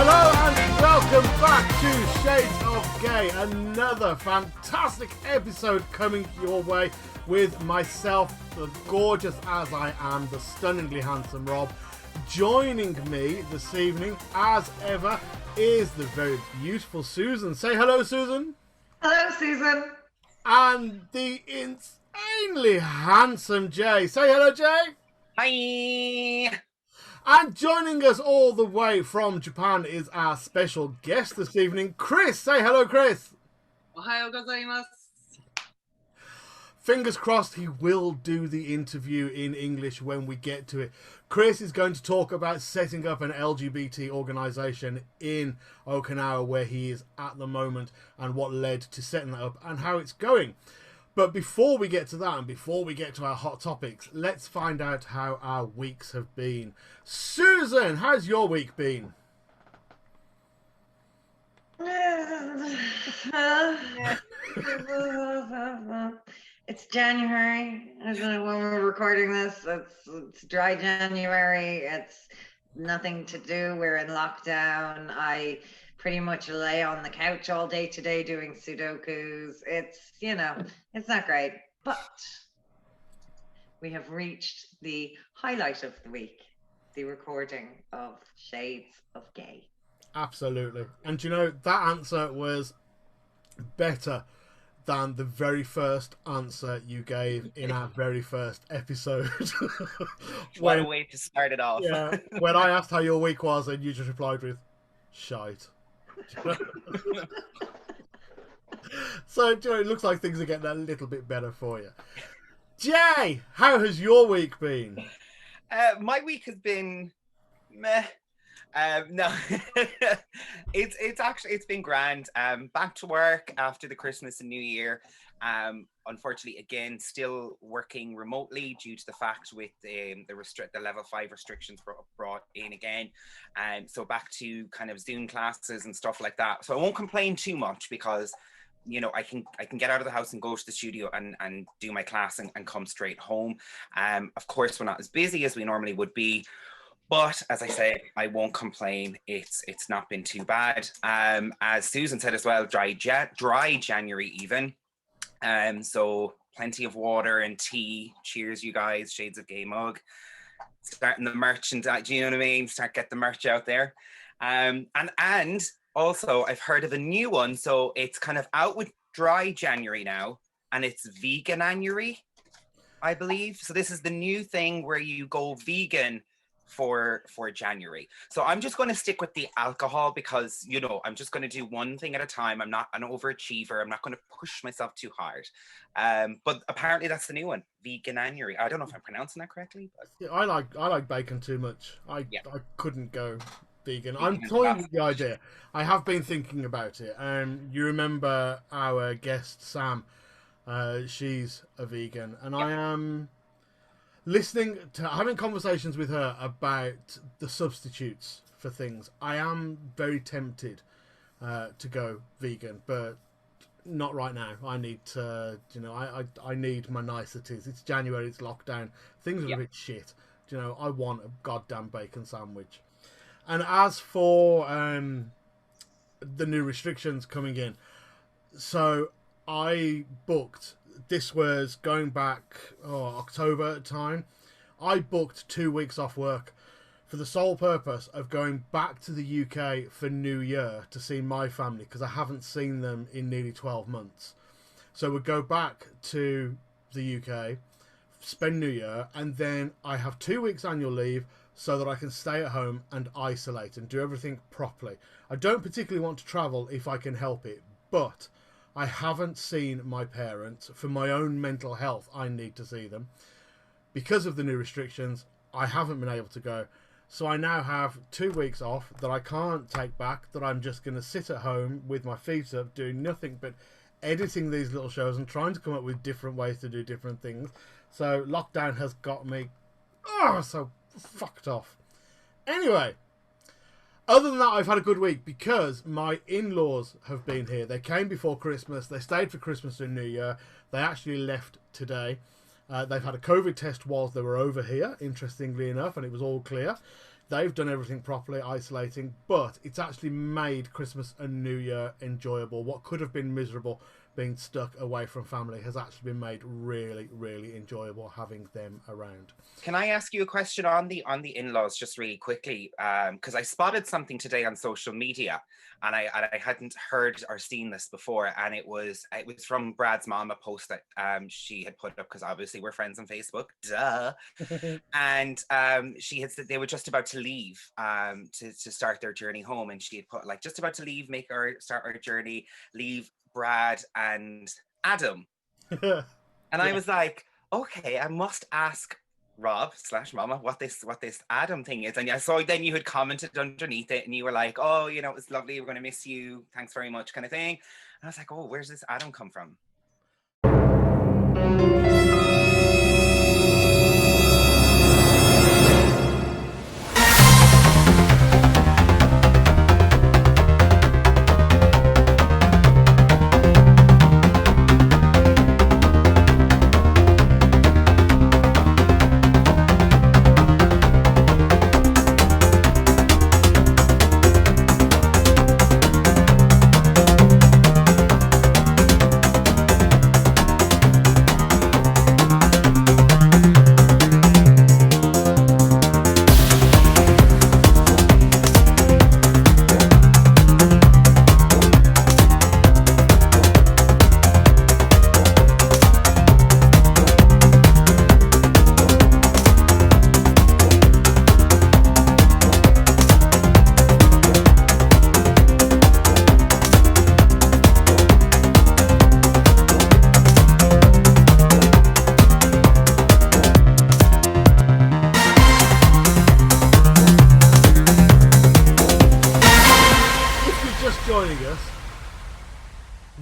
Hello and welcome back to Shades of Gay, another fantastic episode coming your way with myself, the gorgeous as I am, the stunningly handsome Rob. Joining me this evening, as ever, is the very beautiful Susan. Say hello, Susan. Hello, Susan. And the insanely handsome Jay. Say hello, Jay. Hi! And joining us all the way from Japan is our special guest this evening, Chris. Say hello, Chris. Ohayou gozaimasu. Fingers crossed he will do the interview in English when we get to it. Chris is going to talk about setting up an LGBT organisation in Okinawa where he is at the moment and what led to setting that up and how it's going. But before we get to that and before we get to our hot topics, let's find out how our weeks have been. Susan, how's your week been? It's January. I don't know when we're recording this. It's dry January. It's nothing to do. We're in lockdown. I pretty much lay on the couch all day today doing Sudokus. It's not great. But we have reached the highlight of the week, the recording of Shades of Gay. Absolutely. And you know, that answer was better than the very first answer you gave in our very first episode. What a way to start it off. Yeah, when I asked how your week was and you just replied with, shite. So, you know, it looks like things are getting a little bit better for you. Jay, how has your week been? My week has been meh. No, it's been grand. Back to work after the Christmas and New Year. Unfortunately, again, still working remotely due to the fact with the level 5 restrictions brought in again. So back to kind of Zoom classes and stuff like that. So I won't complain too much because, you know, I can get out of the house and go to the studio and do my class and come straight home. Of course, we're not as busy as we normally would be. But as I say, I won't complain. It's not been too bad. As Susan said as well, dry January even. So plenty of water and tea. Cheers, you guys. Shades of Gay mug. Starting the merchandise. Do you know what I mean? Start get the merch out there. And also I've heard of a new one. So it's kind of out with dry January now, and it's vegan-anuary, I believe. So this is the new thing where you go vegan for January. So I'm just going to stick with the alcohol because, you know, I'm just going to do one thing at a time. I'm not an overachiever. I'm not going to push myself too hard. But apparently that's the new one, vegan-anuary. I don't know if I'm pronouncing that correctly. But... Yeah, I like bacon too much. I couldn't go vegan. I'm toying with the idea. I have been thinking about it. You remember our guest Sam? She's a vegan, and I am having conversations with her about the substitutes for things. I am very tempted to go vegan, but not right now. I need to, you know, I need my niceties. It's January, it's lockdown. Things are a bit shit. You know, I want a goddamn bacon sandwich. And as for the new restrictions coming in, so I booked. This was going back October time. I booked 2 weeks off work for the sole purpose of going back to the UK for New Year to see my family because I haven't seen them in nearly 12 months. So we'd go back to the UK, spend New Year, and then I have 2 weeks annual leave so that I can stay at home and isolate and do everything properly. I don't particularly want to travel if I can help it, but I haven't seen my parents. For my own mental health, I need to see them. Because of the new restrictions, I haven't been able to go. So I now have 2 weeks off that I can't take back, that I'm just going to sit at home with my feet up, doing nothing but editing these little shows and trying to come up with different ways to do different things. So lockdown has got me so fucked off. Anyway, other than that, I've had a good week because my in-laws have been here. They came before Christmas. They stayed for Christmas and New Year. They actually left today. They've had a COVID test whilst they were over here, interestingly enough, and it was all clear. They've done everything properly, isolating, but it's actually made Christmas and New Year enjoyable. What could have been miserable, being stuck away from family, has actually been made really, really enjoyable having them around. Can I ask you a question on the in-laws just really quickly? Because I spotted something today on social media, and I hadn't heard or seen this before, and it was from Brad's mom, a post that she had put up, because obviously we're friends on Facebook, duh. And she had said they were just about to leave to start their journey home, and she had put like just about to leave, start our journey, leave Brad and Adam. And I was like, okay, I must ask Rob/Mama what this Adam thing is. And I saw then you had commented underneath it, and you were like, oh, you know, it was lovely, we're going to miss you, thanks very much, kind of thing. And I was like, oh, where's this Adam come from?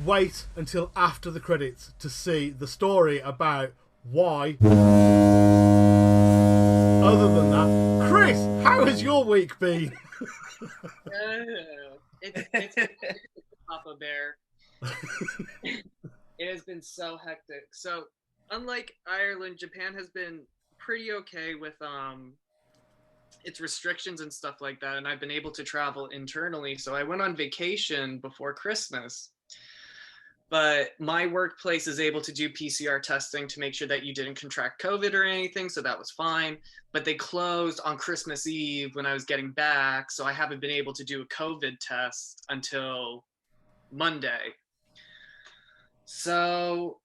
Wait until after the credits to see the story about why. Other than that, Chris, how has your week been? It's Papa Bear. It has been so hectic. So, unlike Ireland, Japan has been pretty okay with its restrictions and stuff like that, and I've been able to travel internally. So I went on vacation before Christmas. But my workplace is able to do PCR testing to make sure that you didn't contract COVID or anything, so that was fine. But they closed on Christmas Eve when I was getting back, so I haven't been able to do a COVID test until Monday. So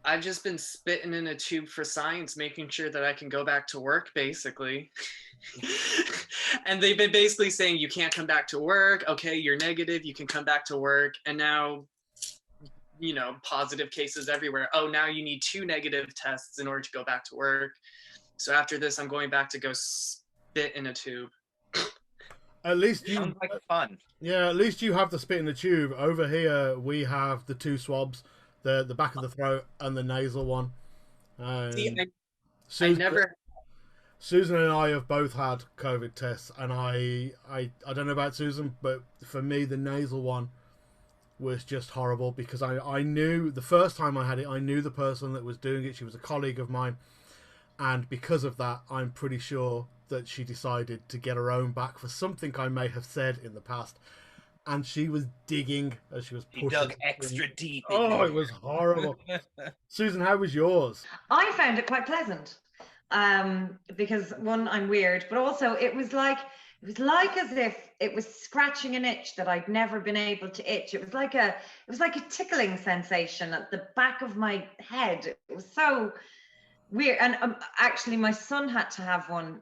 I've just been spitting in a tube for science, making sure that I can go back to work, basically. And they've been basically saying, you can't come back to work. Okay, you're negative, you can come back to work. And now, you know, positive cases everywhere. Oh, now you need 2 negative tests in order to go back to work. So after this, I'm going back to go spit in a tube. At least you sounds like fun. Yeah, at least you have the spit in the tube. Over here, we have the 2 swabs, the back of the throat and the nasal one. See, I never. Susan and I have both had COVID tests, and I don't know about Susan, but for me, the nasal one was just horrible, because I knew the first time I had it, I knew the person that was doing it. She was a colleague of mine, and because of that, I'm pretty sure that she decided to get her own back for something I may have said in the past, and she was digging as she was pushing. She dug extra deep. Oh, it was horrible. Susan, how was yours? I found it quite pleasant, because one, I'm weird, but also it was like as if it was scratching an itch that I'd never been able to itch. It was like a tickling sensation at the back of my head. It was so weird. And actually, my son had to have one,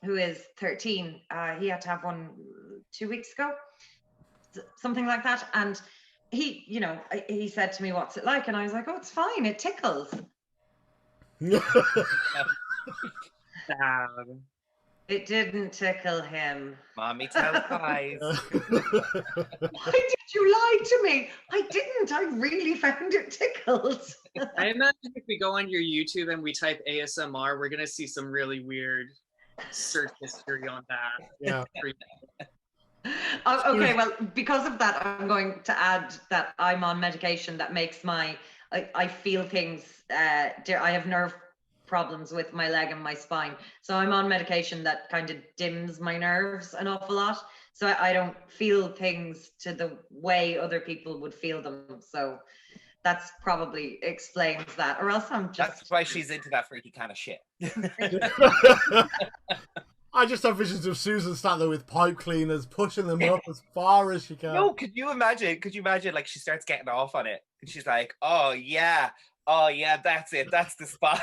who is 13. He had to have one 2 weeks ago, something like that. And he said to me, "What's it like?" And I was like, "Oh, it's fine. It tickles." It didn't tickle him. Mommy tells lies. Why did you lie to me? I didn't. I really found it tickled. I imagine if we go on your YouTube and we type ASMR, we're going to see some really weird search history on that. Yeah. Okay, well, because of that, I'm going to add that I'm on medication that makes I feel things. I have nerve problems with my leg and my spine. So I'm on medication that kind of dims my nerves an awful lot. So I don't feel things to the way other people would feel them. So that's probably explains that. Or else I'm just... That's why she's into that freaky kind of shit. I just have visions of Susan sat there with pipe cleaners, pushing them up as far as she can. No, could you imagine, like, she starts getting off on it, and she's like, oh yeah, that's it, that's the spot.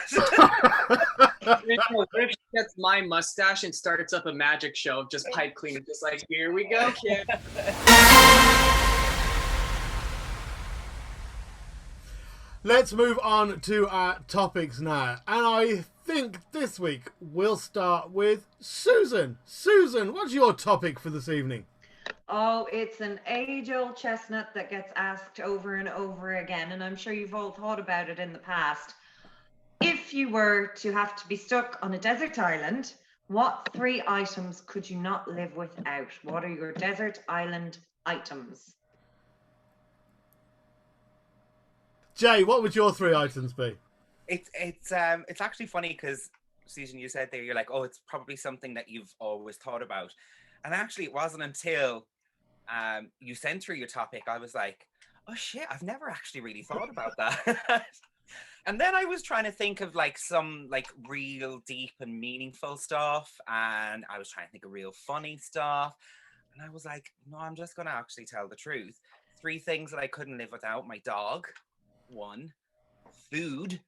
What if she gets my mustache and starts up a magic show of just pipe cleaning, just like, here we go, kid. Let's move on to our topics now. And I think this week we'll start with Susan. Susan, what's your topic for this evening? Oh, it's an age-old chestnut that gets asked over and over again, and I'm sure you've all thought about it in the past. If you were to have to be stuck on a desert island, what 3 items could you not live without? What are your desert island items? Jay, what would your 3 items be? It's actually funny because, Susan, you said there, you're like, oh, it's probably something that you've always thought about. And actually, it wasn't until you sent through your topic, I was like, oh shit, I've never actually really thought about that. And then I was trying to think of like some like real deep and meaningful stuff. And I was trying to think of real funny stuff. And I was like, no, I'm just going to actually tell the truth. 3 things that I couldn't live without: my dog, 1, food,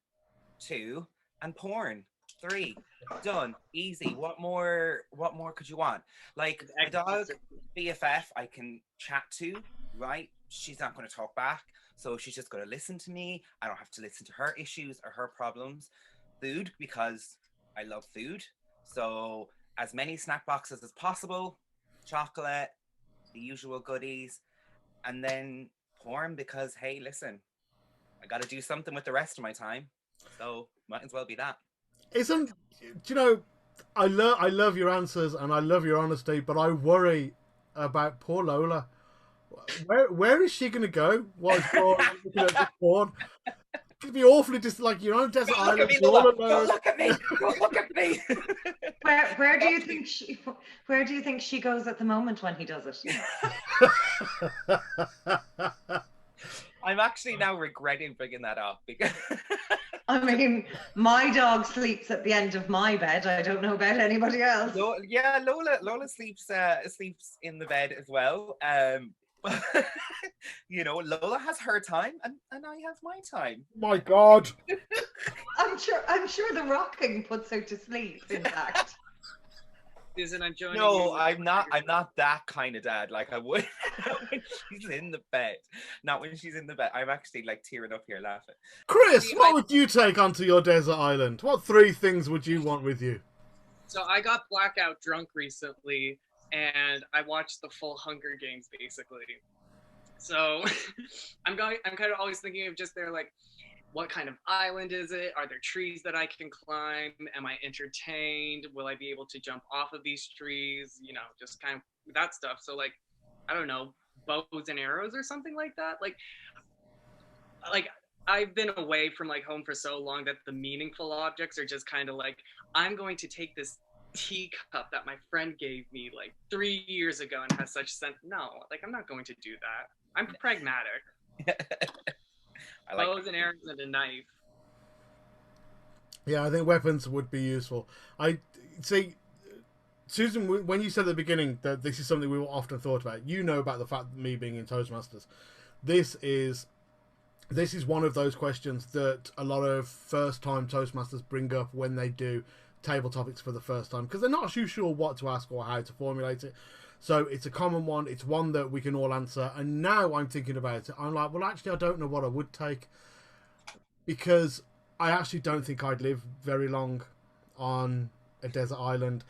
2, and porn, 3. Done. Easy. What more could you want? Like, a dog, BFF, I can chat to, right? She's not going to talk back, so she's just going to listen to me. I don't have to listen to her issues or her problems. Food, because I love food, so as many snack boxes as possible, chocolate, the usual goodies, and then porn, because hey, listen, I got to do something with the rest of my time, so might as well be that. Do you know, I love your answers and I love your honesty, but I worry about poor Lola. Where is she going to go while you're looking at this porn? It'd be awfully just like you're on a desert island. Don't look at me! Don't look at me! Where do you think she goes at the moment when he does it? I'm actually now regretting bringing that up because I mean, my dog sleeps at the end of my bed. I don't know about anybody else. Lola sleeps in the bed as well. You know, Lola has her time and I have my time. My God. I'm sure the rocking puts her to sleep, in fact. Susan, I'm joining No, I'm not that kind of dad. Like, I would when she's in the bed. Not when she's in the bed. I'm actually like tearing up here laughing. Chris, what would you take onto your desert island? What 3 things would you want with you? So I got blackout drunk recently, and I watched the full Hunger Games basically. So I'm kind of always thinking of just like, what kind of island is it? Are there trees that I can climb? Am I entertained? Will I be able to jump off of these trees? You know, just kind of that stuff. So like, I don't know, bows and arrows or something like that. Like I've been away from like home for so long that the meaningful objects are just kind of like, I'm going to take this teacup that my friend gave me like 3 years ago and has such sense. No, like I'm not going to do that. I'm pragmatic. I like bows and arrows and a knife. Yeah, I think weapons would be useful. I see, Susan, when you said at the beginning that this is something we often thought about, you know about the fact that me being in Toastmasters, this is one of those questions that a lot of first-time Toastmasters bring up when they do table topics for the first time, because they're not too sure what to ask or how to formulate it. So it's a common one. It's one that we can all answer. And now I'm thinking about it. I'm like, well, actually, I don't know what I would take, because I actually don't think I'd live very long on a desert island.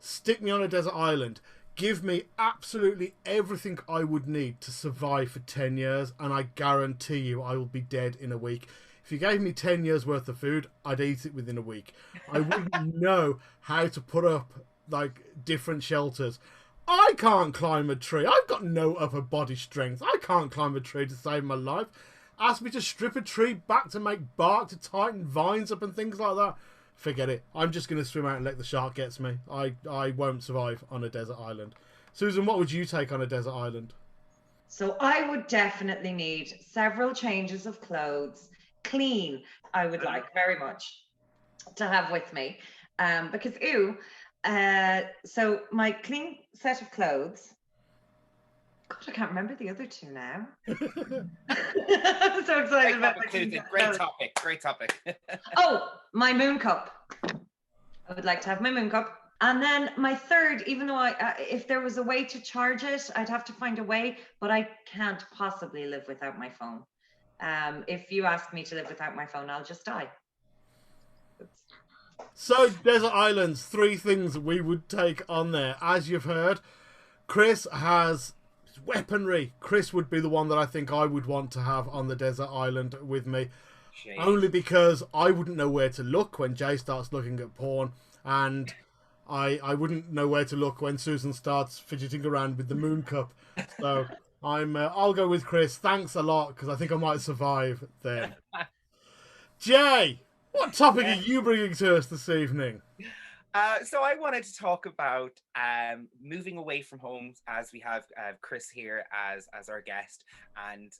Stick me on a desert island. Give me absolutely everything I would need to survive for 10 years, and I guarantee you I will be dead in a week. If you gave me 10 years worth of food, I'd eat it within a week. I wouldn't know how to put up like different shelters. I can't climb a tree. I've got no upper body strength. I can't climb a tree to save my life. Ask me to strip a tree back to make bark to tighten vines up and things like that. forget it. I'm just going to swim out and let the shark gets me. I won't survive on a desert island. Susan, what would you take on a desert island? So I would definitely need several changes of clothes, clean, I would like very much to have with me. Because so my clean set of clothes, God, I can't remember the other two now. I'm so excited about my clean set of Great clothes. topic, great topic. Oh, my moon cup. I would like to have my moon cup. And then my third, even though if there was a way to charge it, I'd have to find a way, but I can't possibly live without my phone. If you ask me to live without my phone, I'll just die. So, desert islands, 3 things we would take on there. As you've heard, Chris has weaponry. Chris would be the one that I think I would want to have on the desert island with me. Jeez. Only because I wouldn't know where to look when Jay starts looking at porn, and I wouldn't know where to look when Susan starts fidgeting around with the moon cup. So I'll go with Chris. Thanks a lot, because I think I might survive then. Jay, what topic are you bringing to us this evening? So I wanted to talk about moving away from home, as we have Chris here as our guest, and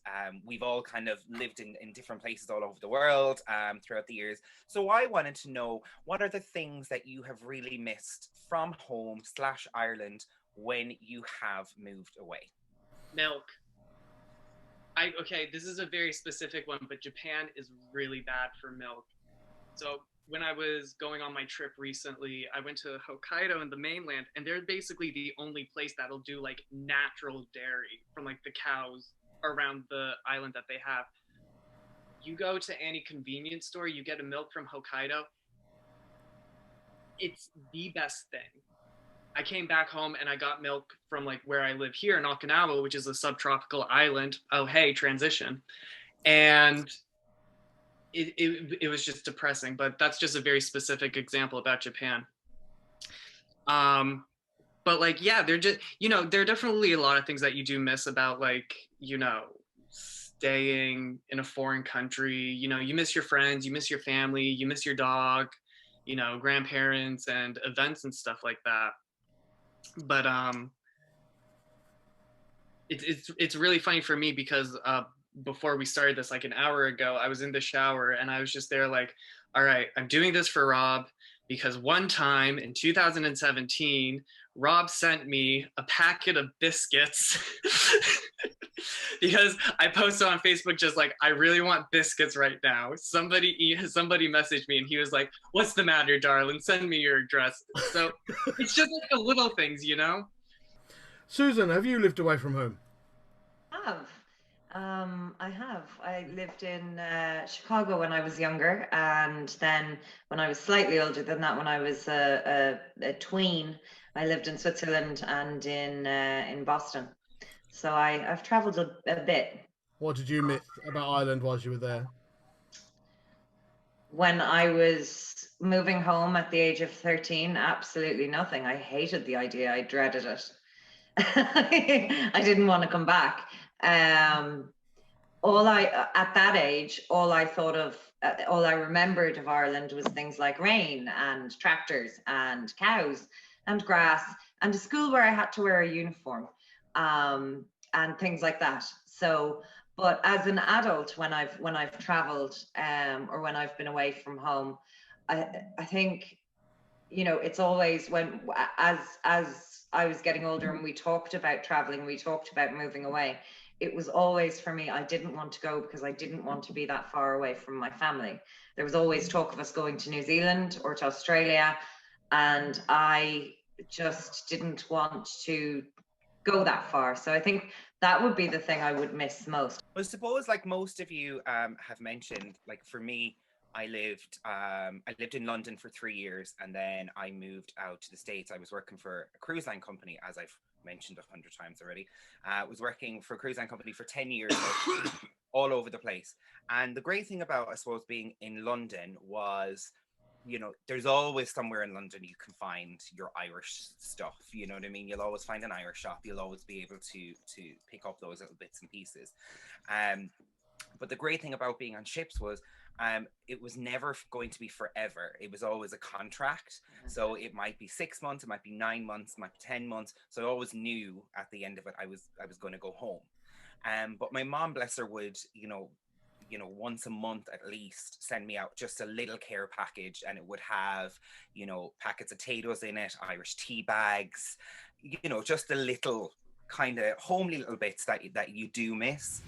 we've all kind of lived in different places all over the world throughout the years. So I wanted to know, what are the things that you have really missed from home / Ireland when you have moved away? Milk. Okay, this is a very specific one, but Japan is really bad for milk. So when I was going on my trip recently, I went to Hokkaido in the mainland, and they're basically the only place that'll do like natural dairy from like the cows around the island that they have. You go to any convenience store, you get a milk from Hokkaido. It's the best thing. I came back home and I got milk from like where I live here in Okinawa, which is a subtropical island. Oh, hey, transition. And it was just depressing, but that's just a very specific example about Japan. But like, yeah, they're just, there are definitely a lot of things that you do miss about like, staying in a foreign country. You miss your friends, you miss your family, you miss your dog, grandparents and events and stuff like that. But it's really funny for me because before we started this, like an hour ago, I was in the shower and I was just there like, all right, I'm doing this for Rob because one time in 2017, Rob sent me a packet of biscuits because I posted on Facebook just like, I really want biscuits right now. Somebody messaged me and he was like, what's the matter, darling? Send me your address. So it's just like the little things, Susan, have you lived away from home? I have. I lived in Chicago when I was younger, and then when I was slightly older than that, when I was a tween, I lived in Switzerland and in Boston. So I've traveled a bit. What did you miss about Ireland whilst you were there? When I was moving home at the age of 13, absolutely nothing. I hated the idea. I dreaded it. I didn't want to come back. At that age, all I remembered of Ireland was things like rain and tractors and cows and grass and a school where I had to wear a uniform, and things like that. So, but as an adult, when I've traveled, or when I've been away from home, I think, it's always as I was getting older and we talked about traveling, we talked about moving away, it was always for me, I didn't want to go because I didn't want to be that far away from my family. There was always talk of us going to New Zealand or to Australia, and I just didn't want to go that far. So I think that would be the thing I would miss most. I suppose, like most of you have mentioned, like for me, I lived in London for 3 years, and then I moved out to the States. I was working for a cruise line company, as I've mentioned 100 times already. I was working for a cruise line company for 10 years, all over the place. And the great thing about, I suppose, being in London was, there's always somewhere in London you can find your Irish stuff. You know what I mean? You'll always find an Irish shop. You'll always be able to pick up those little bits and pieces. But the great thing about being on ships was it was never going to be forever. It was always a contract. So it might be 6 months, it might be 9 months, it might be 10 months. So I always knew at the end of it, I was going to go home. But my mom, bless her, would, once a month at least send me out just a little care package, and it would have, packets of potatoes in it, Irish tea bags, just the little kind of homely little bits that you do miss.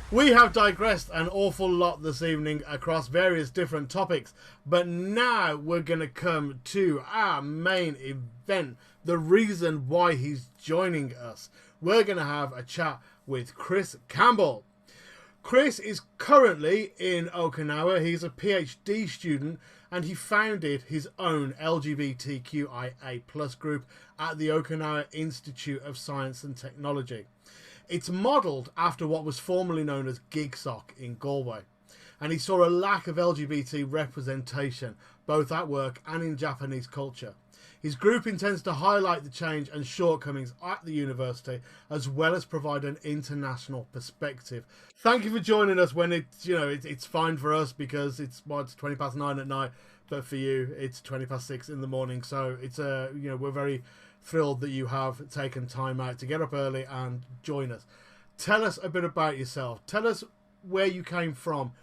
We have digressed an awful lot this evening across various different topics, but now we're going to come to our main event, the reason why he's joining us. We're going to have a chat with Chris Campbell. Chris is currently in Okinawa. He's a PhD student, and he founded his own LGBTQIA+ group at the Okinawa Institute of Science and Technology. It's modelled after what was formerly known as GigSoc in Galway, and he saw a lack of LGBT representation both at work and in Japanese culture. His group intends to highlight the change and shortcomings at the university, as well as provide an international perspective. Thank you for joining us when it's fine for us because it's 9:20 at night, but for you it's 6:20 in the morning. So it's we're very thrilled that you have taken time out to get up early and join us. Tell us a bit about yourself. Tell us where you came from,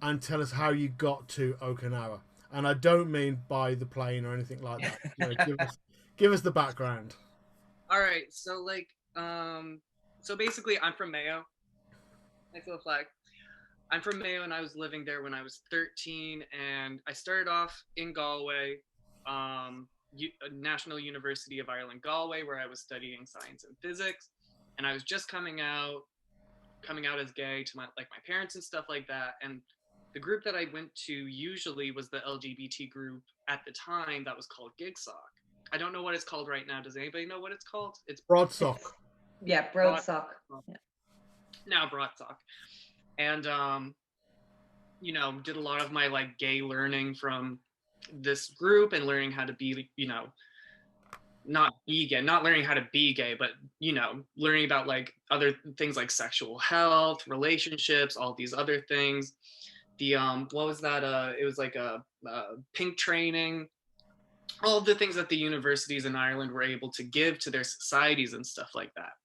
and tell us how you got to Okinawa. And I don't mean by the plane or anything like that. Give us the background. All right, so so basically, I'm from Mayo. I feel flag. I'm from Mayo, and I was living there when I was 13, and I started off in Galway, National University of Ireland, Galway, where I was studying science and physics, and I was just coming out as gay to my parents and stuff like that, and the group that I went to usually was the LGBT group at the time that was called GigSoc. I don't know what it's called right now. Does anybody know what it's called? It's Broadsoc. Yeah, Broadsoc. Yeah. Now Broadsoc. And did a lot of my gay learning from this group and learning how to be, not be gay, not learning how to be gay, but learning about other things like sexual health, relationships, all these other things. The what was that? It was a pink training, all of the things that the universities in Ireland were able to give to their societies and stuff like that.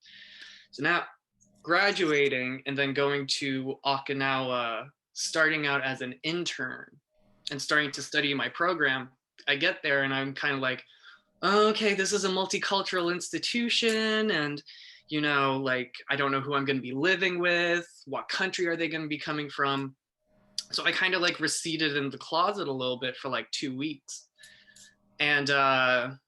So now graduating and then going to Okinawa, starting out as an intern and starting to study my program, I get there and I'm kind of okay, this is a multicultural institution, and I don't know who I'm going to be living with, what country are they going to be coming from. So I kind of receded in the closet a little bit for 2 weeks. And then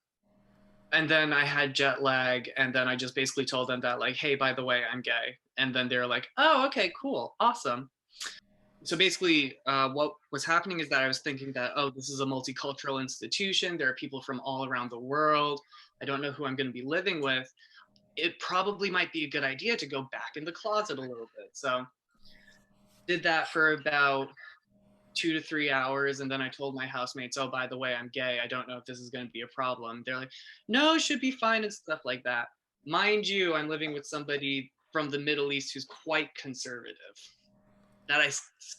I had jet lag, and then I just basically told them that hey, by the way, I'm gay. And then they're oh, okay, cool, awesome. So basically what was happening is that I was thinking that, oh, this is a multicultural institution. There are people from all around the world. I don't know who I'm going to be living with. It probably might be a good idea to go back in the closet a little bit. So did that for about 2 to 3 hours, and then I told my housemates, oh, by the way, I'm gay. I don't know if this is going to be a problem. They're no, it should be fine and stuff like that. Mind you, I'm living with somebody from the Middle East who's quite conservative. That I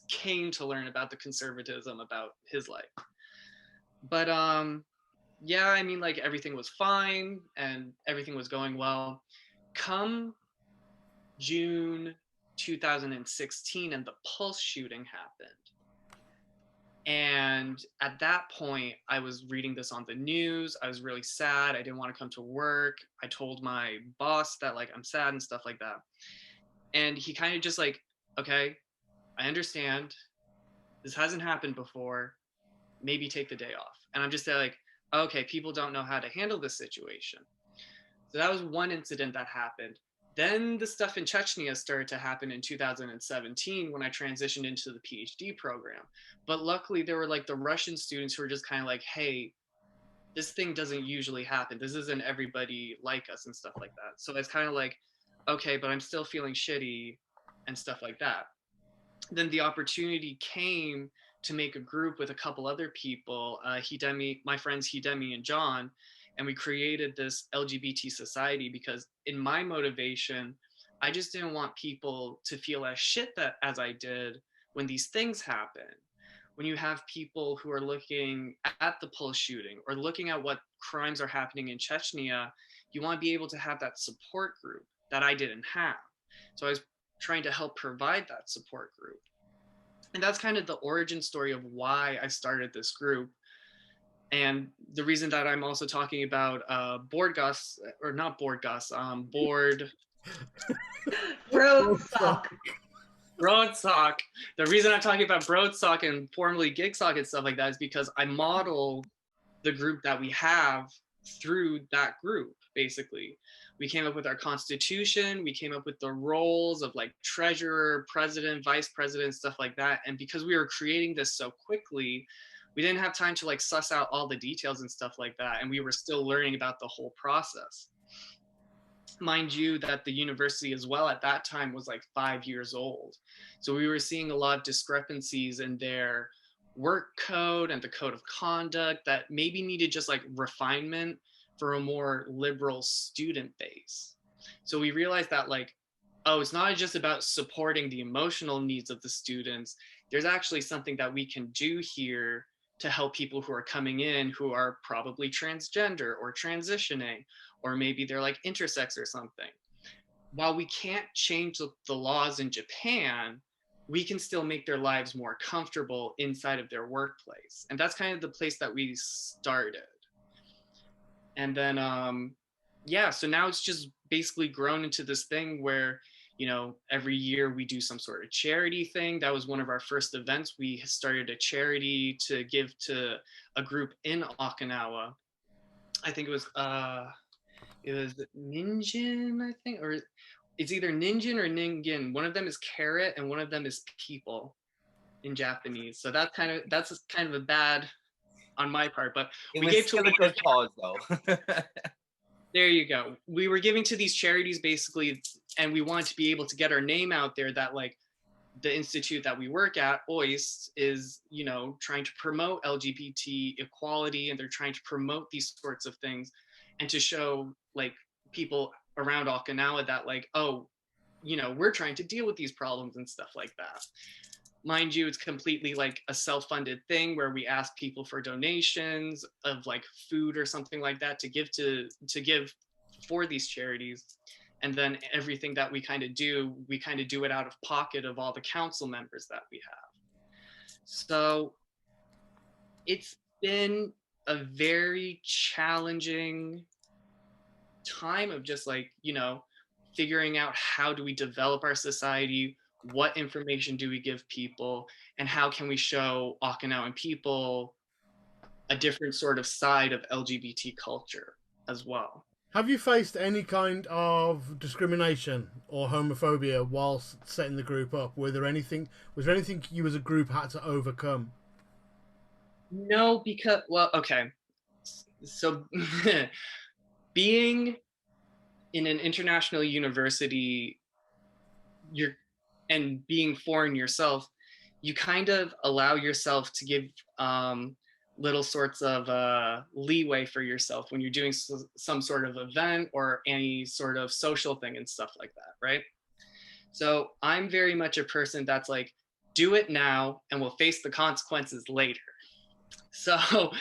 came to learn about the conservatism about his life. But yeah, I mean, everything was fine and everything was going well. Come June 2016, and the Pulse shooting happened. And at that point, I was reading this on the news. I was really sad. I didn't want to come to work. I told my boss that I'm sad and stuff like that. And he kind of just okay, I understand. This hasn't happened before. Maybe take the day off. And I'm just okay, people don't know how to handle this situation. So that was one incident that happened. Then the stuff in Chechnya started to happen in 2017 when I transitioned into the PhD program. But luckily there were the Russian students who were just kind of hey, this thing doesn't usually happen. This isn't everybody like us and stuff like that. So it's kind of okay, but I'm still feeling shitty and stuff like that. Then the opportunity came to make a group with a couple other people, my friends Hidemi and John, and we created this LGBT society because in my motivation, I just didn't want people to feel as shit that as I did when these things happen. When you have people who are looking at the Pulse shooting or looking at what crimes are happening in Chechnya, you want to be able to have that support group that I didn't have. So I was trying to help provide that support group. And that's kind of the origin story of why I started this group. And the reason that I'm also talking about board Gus, or not board Gus, board Road sock. Broad Sock. The reason I'm talking about Broad Sock and formerly Gig Sock and stuff like that is because I model the group that we have through that group, basically. We came up with our constitution, we came up with the roles of like treasurer, president, vice president, stuff like that. And because we were creating this so quickly, we didn't have time to like suss out all the details and stuff like that. And we were still learning about the whole process. Mind you that the university as well at that time was like 5 years old. So we were seeing a lot of discrepancies in their work code and the code of conduct that maybe needed just like refinement for a more liberal student base. So we realized that like, oh, it's not just about supporting the emotional needs of the students. There's actually something that we can do here to help people who are coming in who are probably transgender or transitioning, or maybe they're like intersex or something. While we can't change the laws in Japan, we can still make their lives more comfortable inside of their workplace. And that's kind of the place that we started. And then, yeah, so now it's just basically grown into this thing where, you know, every year we do some sort of charity thing. That was one of our first events. We started a charity to give to a group in Okinawa. I think it was Ninjin, I think, or it's either Ninjin or Ningen. One of them is carrot and one of them is people in Japanese. So that's kind of a bad on my part, but we gave to a good cause though. There you go. We were giving to these charities basically, and we wanted to be able to get our name out there that like the institute that we work at, OIST, is, you know, trying to promote LGBT equality, and they're trying to promote these sorts of things and to show like people around Okinawa that like, oh, you know, we're trying to deal with these problems and stuff like that. Mind you, it's completely like a self-funded thing where we ask people for donations of like food or something like that to give for these charities. And then everything that we kind of do it out of pocket of all the council members that we have. So it's been a very challenging time of just like, you know, figuring out how do we develop our society, what information do we give people, and how can we show Okinawan people a different sort of side of LGBT culture as well. Have you faced any kind of discrimination or homophobia whilst setting the group up? Was there anything you as a group had to overcome? No, because, well, okay. So being in an international university, and being foreign yourself, you kind of allow yourself to give little sorts of leeway for yourself when you're doing some sort of event or any sort of social thing and stuff like that, right? So I'm very much a person that's like, do it now and we'll face the consequences later. So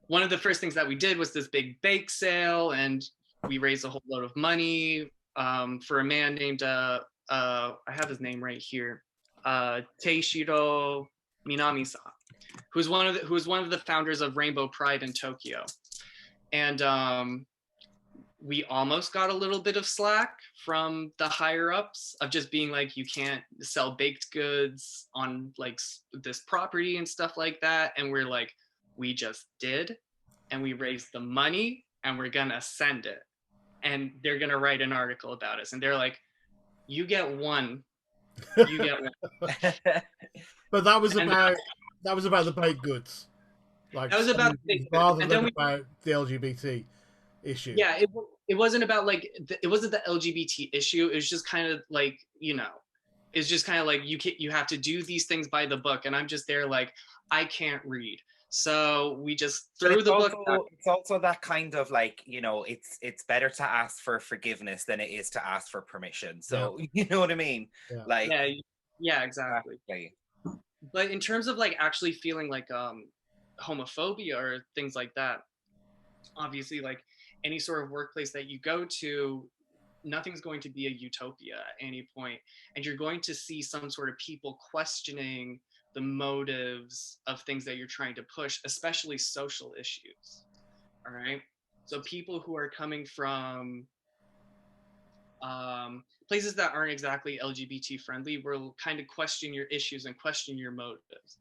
one of the first things that we did was this big bake sale, and we raised a whole load of money for a man named I have his name right here, Teishiro Minami-san, who's one of the founders of Rainbow Pride in Tokyo. And we almost got a little bit of slack from the higher ups of just being like, you can't sell baked goods on like this property and stuff like that. And we're like, we just did, and we raised the money, and we're gonna send it, and they're gonna write an article about us. And they're like, you get one. But that was about the baked goods. Like, that was about rather than about the LGBT issue. Yeah, it wasn't about like it wasn't the LGBT issue. It was just kind of like, you know, it's just kind of like you have to do these things by the book, and I'm just there like, I can't read. So we just But threw it's the book back. it's also that kind of like, you know, it's better to ask for forgiveness than it is to ask for permission. So you know what I mean? Yeah. Like, Yeah, exactly. But in terms of like actually feeling like homophobia or things like that, obviously like any sort of workplace that you go to, nothing's going to be a utopia at any point, and you're going to see some sort of people questioning the motives of things that you're trying to push, especially social issues. All right, so people who are coming from places that aren't exactly LGBT friendly will kind of question your issues and question your motives.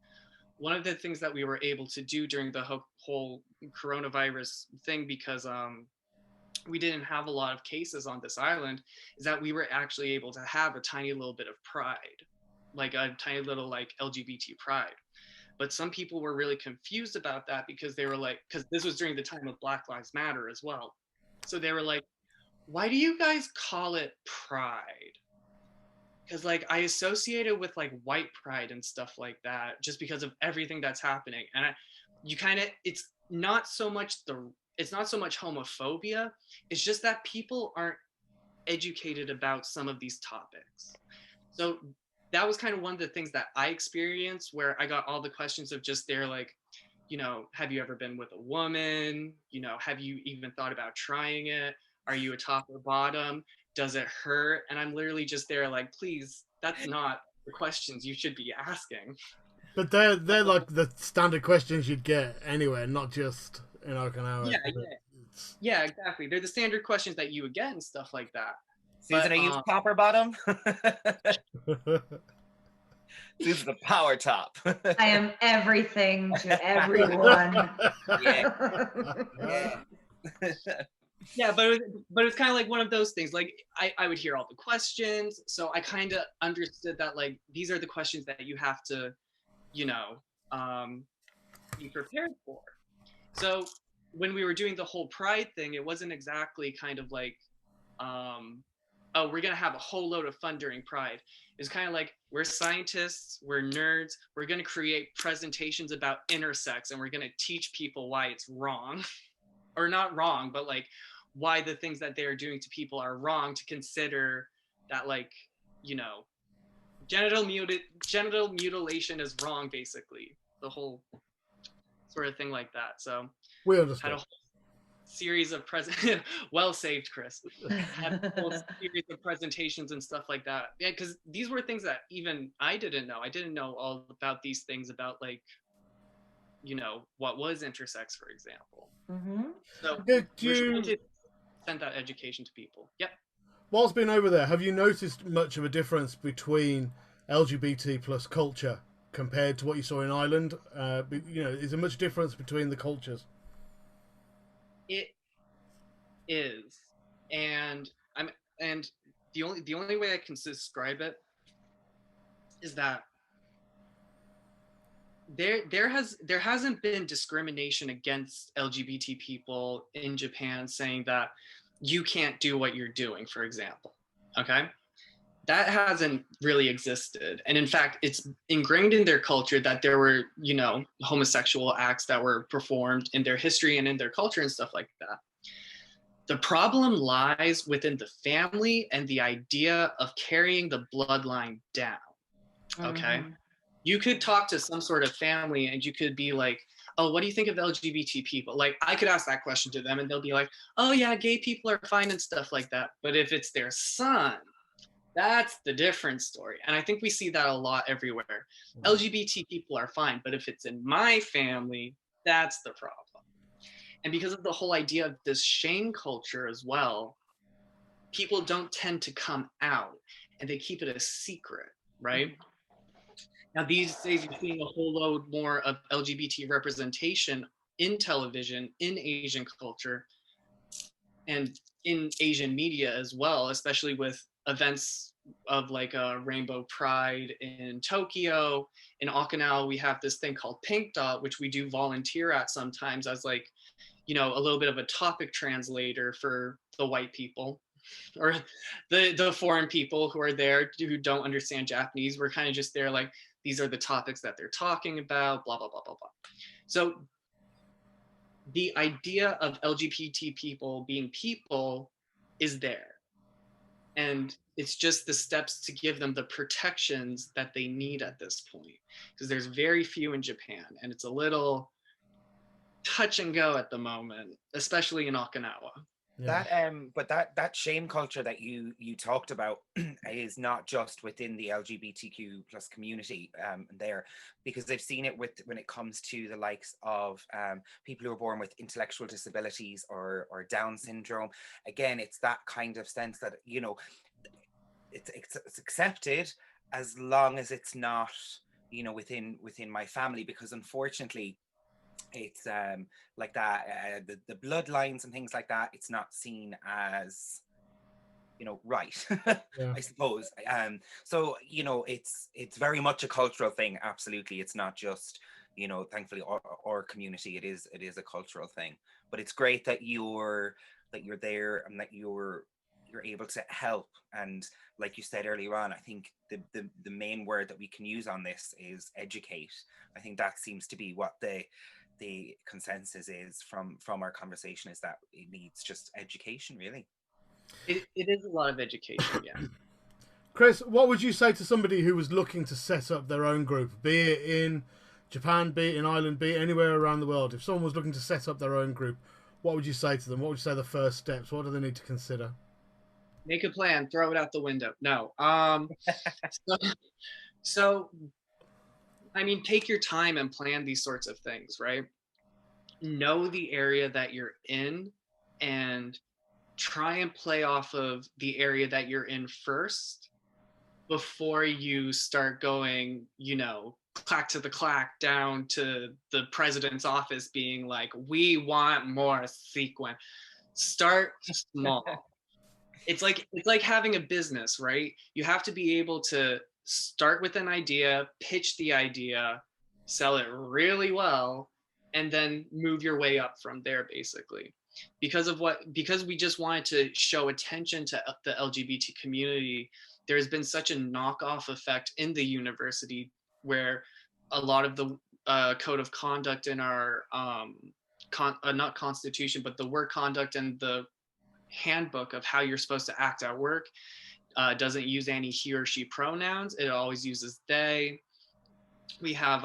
One of the things that we were able to do during the whole coronavirus thing, because we didn't have a lot of cases on this island, is that we were actually able to have a tiny little bit of pride, like a tiny little like LGBT pride. But some people were really confused about that because they were like, because this was during the time of Black Lives Matter as well. So they were like, why do you guys call it pride? Because like I associate it with like white pride and stuff like that, just because of everything that's happening. And you kind of, it's not so much homophobia. It's just that people aren't educated about some of these topics. So that was kind of one of the things that I experienced, where I got all the questions of just they're like, you know, have you ever been with a woman? You know, have you even thought about trying it? Are you a top or bottom? Does it hurt? And I'm literally just there like, please, that's not the questions you should be asking. But they're like the standard questions you'd get anywhere, not just in Okinawa. Yeah, exactly. They're the standard questions that you would get and stuff like that. Susan, are you top or bottom? Susan's the power top. I am everything to everyone. Yeah. Yeah, but it's kind of like one of those things. Like I would hear all the questions, so I kind of understood that like these are the questions that you have to, you know, be prepared for. So when we were doing the whole pride thing, it wasn't exactly kind of like, oh, we're gonna have a whole load of fun during pride. It's kind of like, we're scientists, we're nerds, we're gonna create presentations about intersex, and we're gonna teach people why it's wrong, or not wrong, but like why the things that they are doing to people are wrong, to consider that, like, you know, genital mutilation is wrong, basically, the whole sort of thing like that. So we understand. Had a whole series of well saved, Chris. Had a whole series of presentations and stuff like that. Yeah, because these were things that even I didn't know. I didn't know all about these things, about like, you know, what was intersex, for example. Mm-hmm. So Did we're you trying to send that education to people. Yep. whilst being over there, have you noticed much of a difference between LGBT plus culture compared to what you saw in Ireland? You know, is there much difference between the cultures? It is, and the only way I can describe it is that there hasn't been discrimination against LGBT people in Japan, saying that you can't do what you're doing, for example. Okay? That hasn't really existed. And in fact, it's ingrained in their culture that there were, you know, homosexual acts that were performed in their history and in their culture and stuff like that. The problem lies within the family and the idea of carrying the bloodline down. Okay? Mm-hmm. You could talk to some sort of family and you could be like, oh, what do you think of LGBT people? Like, I could ask that question to them and they'll be like, oh yeah, gay people are fine and stuff like that. But if it's their son, that's the different story. And I think we see that a lot everywhere. LGBT people are fine, but if it's in my family, that's the problem. And because of the whole idea of this shame culture as well, people don't tend to come out and they keep it a secret, right? Mm-hmm. Now, these days, you're seeing a whole load more of LGBT representation in television, in Asian culture, and in Asian media as well, especially with events of like a Rainbow Pride in Tokyo. In Okinawa, we have this thing called Pink Dot, which we do volunteer at sometimes as like, you know, a little bit of a topic translator for the white people or the foreign people who are there who don't understand Japanese. We're kind of just there like, these are the topics that they're talking about, blah, blah, blah, blah, blah. So the idea of LGBT people being people is there. And it's just the steps to give them the protections that they need at this point. Because there's very few in Japan, and it's a little touch and go at the moment, especially in Okinawa. Yeah. But that shame culture that you talked about is not just within the LGBTQ plus community there, because I've seen it when it comes to the likes of people who are born with intellectual disabilities or Down syndrome. Again, it's that kind of sense that, you know, it's accepted as long as it's not, you know, within my family, because unfortunately it's like that the bloodlines and things like that, it's not seen as, you know, right. Yeah. I suppose. So, you know, it's very much a cultural thing. Absolutely, it's not just, you know, thankfully our community, it is a cultural thing. But it's great that you're there and that you're able to help. And like you said earlier on, I think the main word that we can use on this is educate. I think that seems to be what the consensus is from our conversation, is that it needs just education, really. It is a lot of education, yeah. Chris, what would you say to somebody who was looking to set up their own group, be it in Japan, be it in Ireland, be it anywhere around the world? If someone was looking to set up their own group, what would you say to them? What would you say the first steps? What do they need to consider? Make a plan, throw it out the window. No. So I mean, take your time and plan these sorts of things, right? Know the area that you're in and try and play off of the area that you're in first before you start going, you know, clack to the clack down to the president's office being like, we want more sequin. Start small. It's like having a business, right? You have to be able to start with an idea, pitch the idea, sell it really well, and then move your way up from there, basically. Because we just wanted to show attention to the LGBT community, there's been such a knockoff effect in the university where a lot of the code of conduct in our not constitution, but the work conduct and the handbook of how you're supposed to act at work doesn't use any he or she pronouns. It always uses they. We have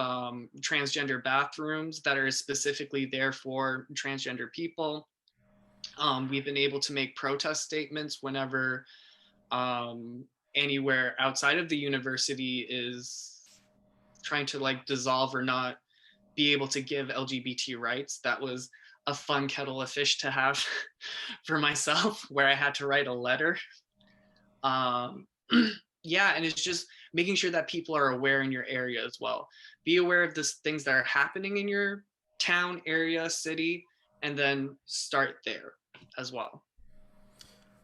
transgender bathrooms that are specifically there for transgender people. We've been able to make protest statements whenever anywhere outside of the university is trying to like dissolve or not be able to give LGBT rights. That was a fun kettle of fish to have for myself, where I had to write a letter. Yeah, and it's just making sure that people are aware in your area as well. Be aware of the things that are happening in your town, area, city, and then start there as well.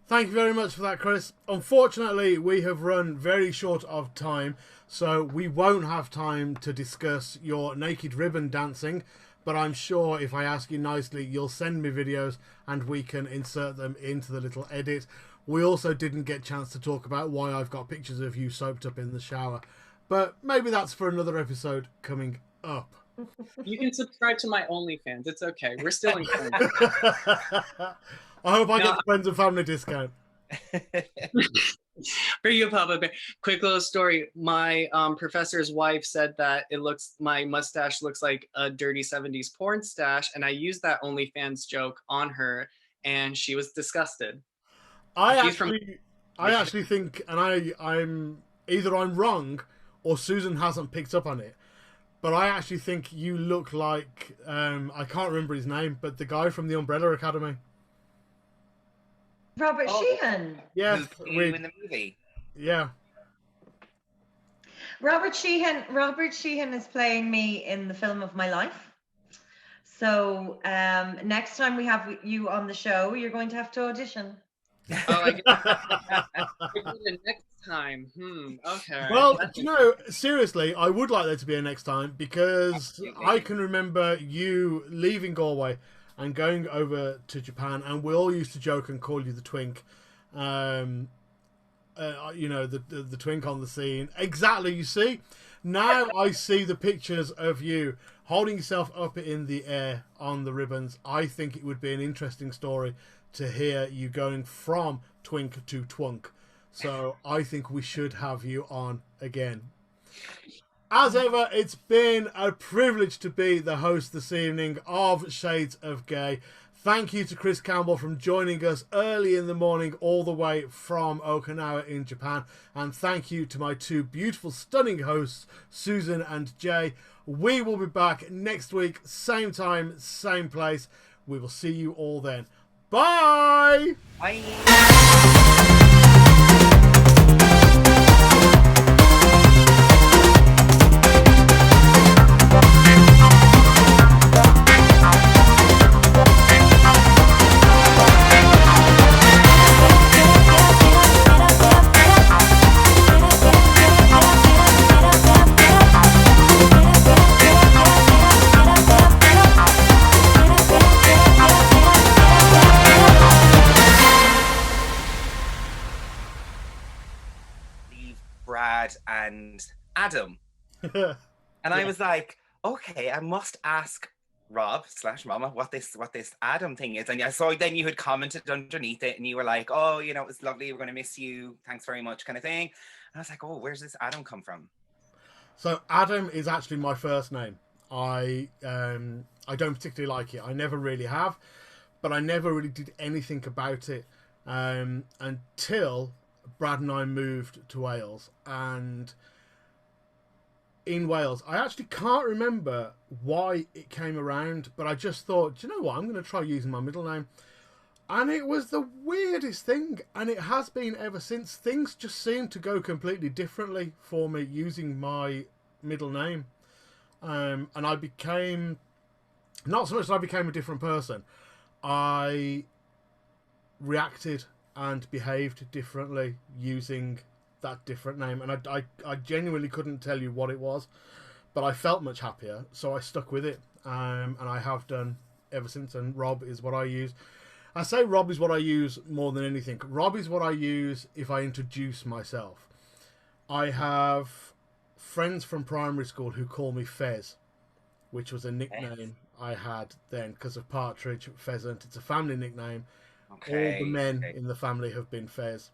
Thank you very much for that, Chris. Unfortunately, we have run very short of time, so we won't have time to discuss your naked ribbon dancing, but I'm sure if I ask you nicely, you'll send me videos and we can insert them into the little edit. We also didn't get a chance to talk about why I've got pictures of you soaped up in the shower, but maybe that's for another episode coming up. You can subscribe to my OnlyFans. It's okay. We're still in friends. I hope I get the friends and family discount. For you, Papa Bear. Quick little story. My professor's wife said that my mustache looks like a dirty 70s porn stash, and I used that OnlyFans joke on her, and she was disgusted. I actually think, and I'm either I'm wrong or Susan hasn't picked up on it, but I actually think you look like I can't remember his name, but the guy from the Umbrella Academy. Robert Sheehan. Yeah, in the movie. Yeah. Robert Sheehan is playing me in the film of my life. So next time we have you on the show, you're going to have to audition. Oh, I guess next time. Okay. Well, you know, seriously, I would like there to be a next time, because I can remember you leaving Galway and going over to Japan, and we all used to joke and call you the twink. You know, the twink on the scene. Exactly, you see? Now I see the pictures of you holding yourself up in the air on the ribbons. I think it would be an interesting story to hear you going from twink to twunk. So I think we should have you on again. As ever, it's been a privilege to be the host this evening of Shades of Gay. Thank you to Chris Campbell for joining us early in the morning all the way from Okinawa in Japan. And thank you to my two beautiful, stunning hosts, Susan and Jay. We will be back next week, same time, same place. We will see you all then. Bye! Bye! Brad and Adam. And I was like, okay, I must ask Rob/Mama what this Adam thing is. And I saw then you had commented underneath it and you were like, oh, you know, it was lovely, we're going to miss you, thanks very much, kind of thing. And I was like, oh, where's this Adam come from? So Adam is actually my first name. I don't particularly like it. I never really have, but I never really did anything about it until Brad and I moved to Wales. And in Wales, I actually can't remember why it came around, but I just thought, do you know what, I'm going to try using my middle name. And it was the weirdest thing, and it has been ever since. Things just seem to go completely differently for me using my middle name. And I became, not so much that I became a different person, I reacted and behaved differently using that different name. And I genuinely couldn't tell you what it was, but I felt much happier, so I stuck with it. And I have done ever since, and Rob is what I use. I say Rob is what I use more than anything. Rob is what I use if I introduce myself. I have friends from primary school who call me Fez, which was a nickname I had then because of Partridge, Pheasant. It's a family nickname. Okay. All the men in the family have been Fez.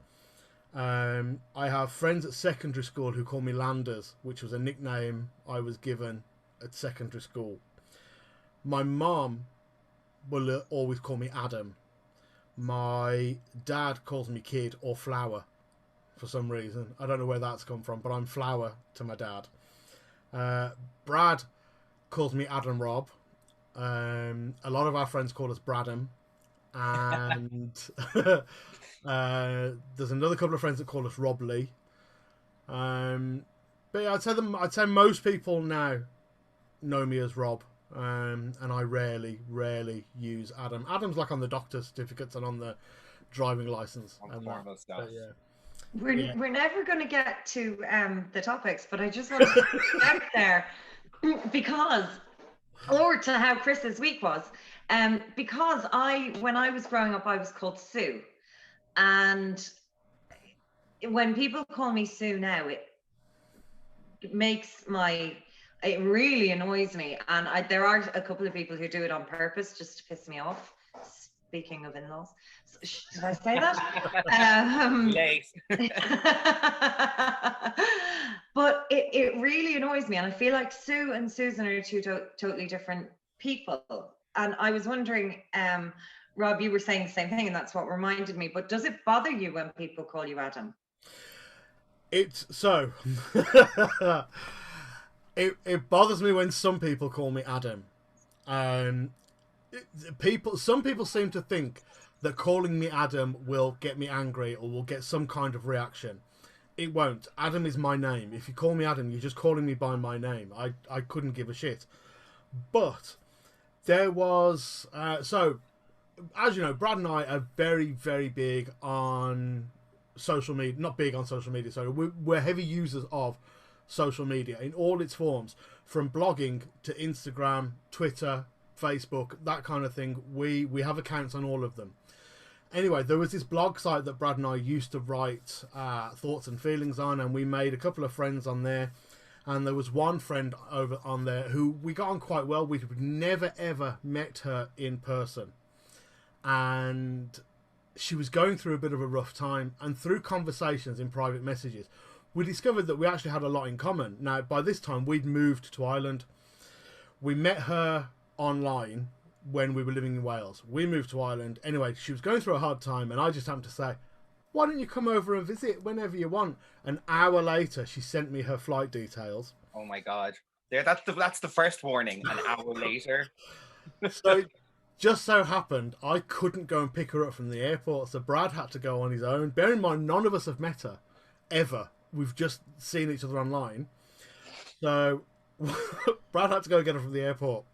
I have friends at secondary school who call me Landers, which was a nickname I was given at secondary school. My mom will always call me Adam. My dad calls me Kid or Flower for some reason. I don't know where that's come from, but I'm Flower to my dad. Brad calls me Adam Rob. A lot of our friends call us Bradham. And there's another couple of friends that call us Rob Lee. But yeah, I'd say most people now know me as Rob. And I rarely use Adam. Adam's like on the doctor's certificates and on the driving license. And that. Stuff. But, yeah. We're never going to get to the topics, but I just want to put it out there because, or to how Chris's week was, because when I was growing up, I was called Sue, and when people call me Sue now, it really annoys me, and there are a couple of people who do it on purpose just to piss me off. Speaking of in-laws, should I say that? But it really annoys me, and I feel like Sue and Susan are two totally different people. And I was wondering, Rob, you were saying the same thing, and that's what reminded me. But does it bother you when people call you Adam? It's so. It bothers me when some people call me Adam. Some people seem to think that calling me Adam will get me angry or will get some kind of reaction. It won't. Adam is my name. If you call me Adam, you're just calling me by my name. I couldn't give a shit. But there was so, as you know, Brad and I are very, very big on social media. Not big on social media. Sorry, we're heavy users of social media in all its forms, from blogging to Instagram, Twitter, Facebook, that kind of thing. We have accounts on all of them. Anyway, there was this blog site that Brad and I used to write thoughts and feelings on, and we made a couple of friends on there. And there was one friend over on there who we got on quite well. We'd never ever met her in person. And she was going through a bit of a rough time. And through conversations in private messages, we discovered that we actually had a lot in common. Now, by this time, we'd moved to Ireland. We met her online when we were living in Wales. We moved to Ireland. Anyway, she was going through a hard time, and I just happened to say, why don't you come over and visit whenever you want? An hour later, she sent me her flight details. Oh my God. That's the first warning, an hour later. So it just so happened I couldn't go and pick her up from the airport, so Brad had to go on his own. Bear in mind, none of us have met her, ever. We've just seen each other online. So Brad had to go get her from the airport.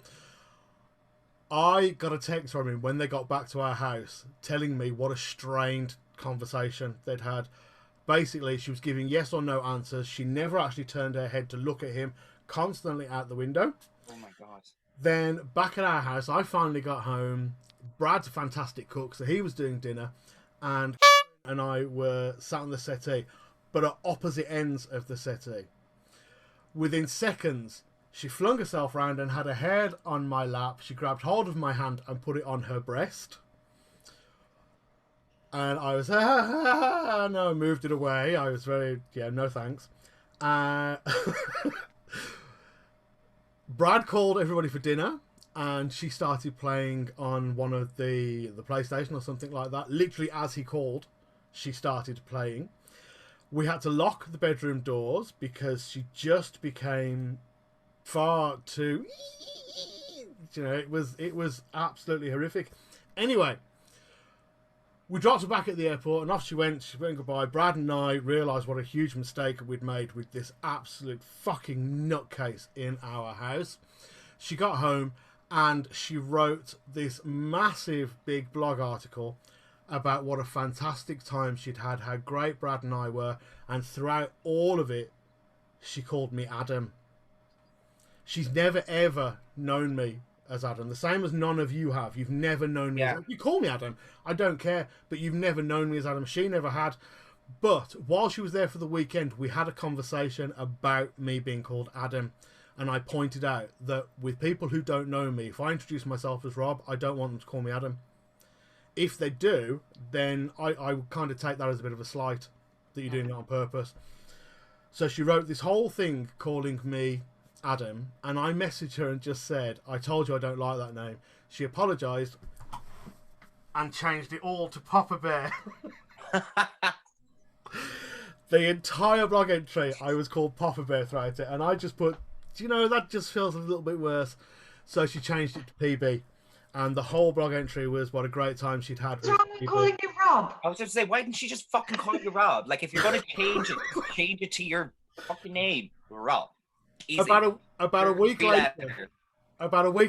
I got a text from him when they got back to our house telling me what a strained conversation they'd had. Basically, she was giving yes or no answers. She never actually turned her head to look at him, constantly out the window. Oh my God. Then back at our house, I finally got home. Brad's a fantastic cook, so he was doing dinner, and I were sat on the settee, but at opposite ends of the settee. Within seconds, she flung herself round and had her head on my lap. She grabbed hold of my hand and put it on her breast. And I was, no, moved it away. I was very, no thanks. Brad called everybody for dinner, and she started playing on one of the PlayStation or something like that. Literally as he called, she started playing. We had to lock the bedroom doors because she just became far too, it was absolutely horrific. Anyway, we dropped her back at the airport and off she went. She went goodbye. Brad and I realised what a huge mistake we'd made with this absolute fucking nutcase in our house. She got home and she wrote this massive big blog article about what a fantastic time she'd had, how great Brad and I were, and throughout all of it, she called me Adam. She's never ever known me as Adam, the same as none of you have. You've never known me as Adam. You call me Adam, I don't care, but you've never known me as Adam. She never had. But while she was there for the weekend, we had a conversation about me being called Adam, and I pointed out that with people who don't know me, if I introduce myself as Rob, I don't want them to call me Adam. If they do, then I kind of take that as a bit of a slight, that you're doing it on purpose. So she wrote this whole thing calling me Adam, and I messaged her and just said, I told you I don't like that name. She apologised and changed it all to Papa Bear. The entire blog entry, I was called Papa Bear throughout it, and I just put, that just feels a little bit worse. So she changed it to PB. And the whole blog entry was what a great time she'd had. What's wrong with calling you Rob? I was going to say, why didn't she just fucking call you Rob? Like, if you're going to change it to your fucking name, Rob. Easy. About a week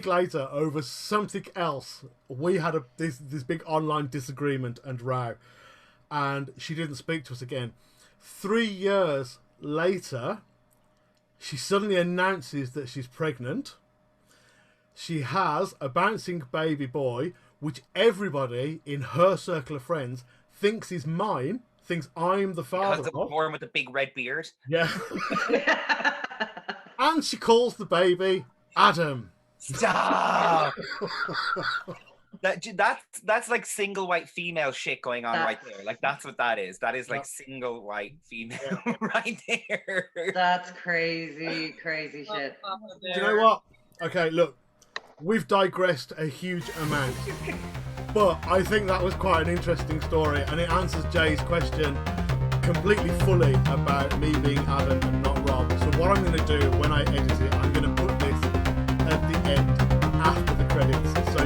later, over something else, we had this big online disagreement and row, and she didn't speak to us again. 3 years later, she suddenly announces that she's pregnant. She has a bouncing baby boy, which everybody in her circle of friends thinks is mine, thinks I'm the father. Because of the one with the big red beard. Yeah. And she calls the baby Adam. Stop! That's like single white female shit going on right there. Like, that's what that is. That is like single white female right there. That's crazy shit. Do you know what? Okay, look. We've digressed a huge amount, but I think that was quite an interesting story, and it answers Jay's question completely fully about me being Adam and not Rob. So what I'm going to do when I edit it, I'm going to put this at the end after the credits. So